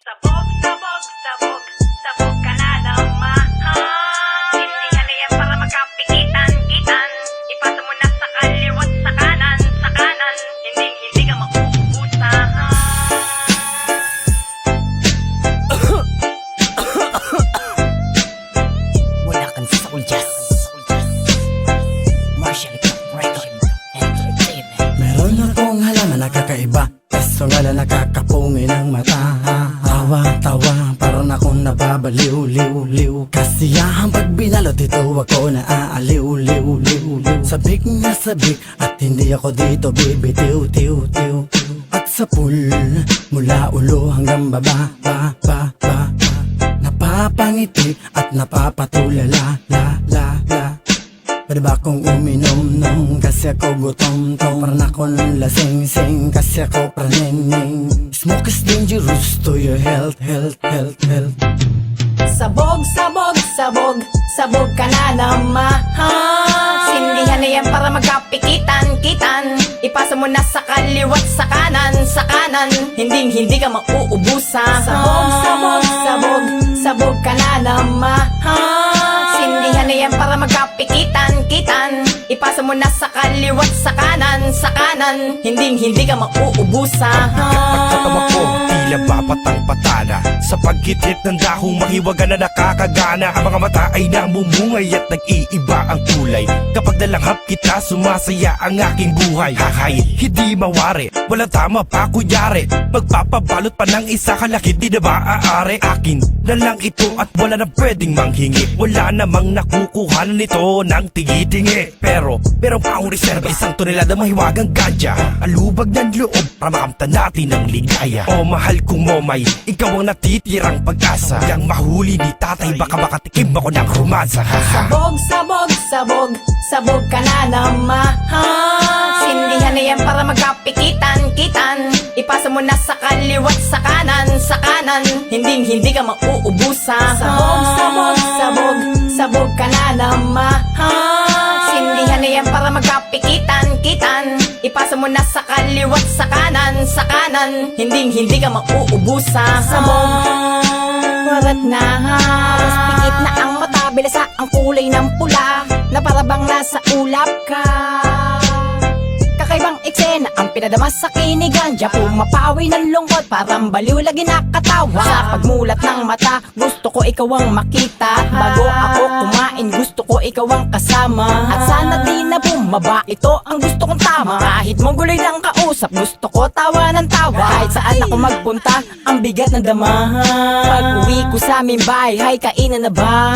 Sabog, sabog, sabog, sabog ka na naman. Hindi ka na yan para magkapikitan-kitan. Ipasa mo na sa kaliwat, sa kanan, sa kanan. Hindi ka mauubusan. Wala kang soul jazz. Marshall Corporation Entertainment. Meron akong halaman na kakaiba, kaso nga lang nakakapungi ng mata. Tawa-tawa, parang akong nababaliw-liw-liw. Kasiyahang pag binalot ito ako naaaliw-liw-liw-liw. Sabik na sabik at hindi ako dito bibitiw-tiw-tiw. At sa pool, mula ulo hanggang baba, napapangiti at napapatulala, la. Pwede ba akong uminom-nom kasi ako gutom-tom? Parang ako lasing-sing kasi ako praning. Smoke is dangerous to your health. Sabog, sabog, sabog, sabog ka na naman. Sindihan na yan para magkapikitan-kitan. Ipasa mo na sa kaliwat, sa kanan, sa kanan. Hindi ka mauubusan. Sabog, sabog, sabog, sabog ka na naman. Sindihan na yan para magkapikitan-kitan. Ipasa mo na sa kaliwat, sa kanan, sa kanan. Hindi ka mauubusan. Pagkatawa ko, tila bapatang patana. Sa pagkitlit ng dahong mahiwaga na nakakagana. Ang mga mata ay namumungay at nag-iiba ang kulay. Kapag nalanghap kita, sumasaya ang aking buhay. Hahay, hindi mawari, walang tama pa kunyari. Magpapabalot pa ng isa kalakit, di na ba aari? Akin na lang ito at wala na pwedeng manghingi. Wala namang nakukuhanan nito ng tingi-tingi. Pero meron pa akong reserva, isang tonelada mahiwagang gadya. Alubag ng loob para makamtan natin ang ligaya. O mahal kong momay, ikaw ang natitirang pag-asa. Yang mahuli ni tatay, baka makatikim ako ng romansa. Sabog, sabog, sabog, sabog ka na naman. Sindihan na yan para magkapikitan-kitan. Ipasa mo na sa kaliwat, sa kanan, sa kanan. Hindi ka mauubusan. Sabog, sabog, sabog, sabog ka na naman. Sindihan na yan para magkapikitan-kitan. Ipasa mo na sa kaliwat, sa kanan, sa kanan. Hindi ka mauubusan. Sabog, warat na. Halos pikit na ang mata, bilasa ang kulay ng pula, na parabang nasa ulap ka. Kakaibang eksena ang pinadama sa kinigan. Diya pumapawi ng lungkot, parang baliw lagi nakatawa. Sa pagmulat ng mata, gusto ko ikaw ang makita. Bago ako kumain, gusto ko ikaw ang kasama. At sana di na bumaba, ito ang gusto kong tama. Kahit mongguloy ng kausap, gusto ko tawa ng tawa. Kahit saan ako magpunta, ang bigat ng dama. Pag uwi ko sa aming bahay, kainan na ba?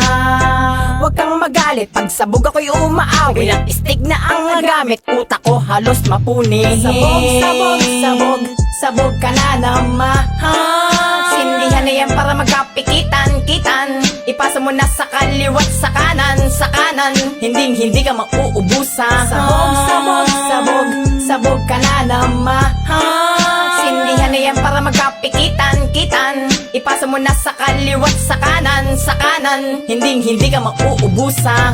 Huwag kang magalit, pag sabog ako'y umaawit. Ilang stick na ang nagamit, utak ko halos mapuni. Sabog, sabog, sabog, sabog ka na naman. Sindihan na yan para magkapikitan-kitan. Ipasa mo na sa kaliwat, sa kanan, sa kanan. Hindi ka mauubusan. Sabog, sabog, sabog, sabog ka na naman. Sindihan na yan para magkapikitan-kitan. Ipasa mo na sa kaliwat, sa kanan, sa kanan. Hindi ka mauubusan.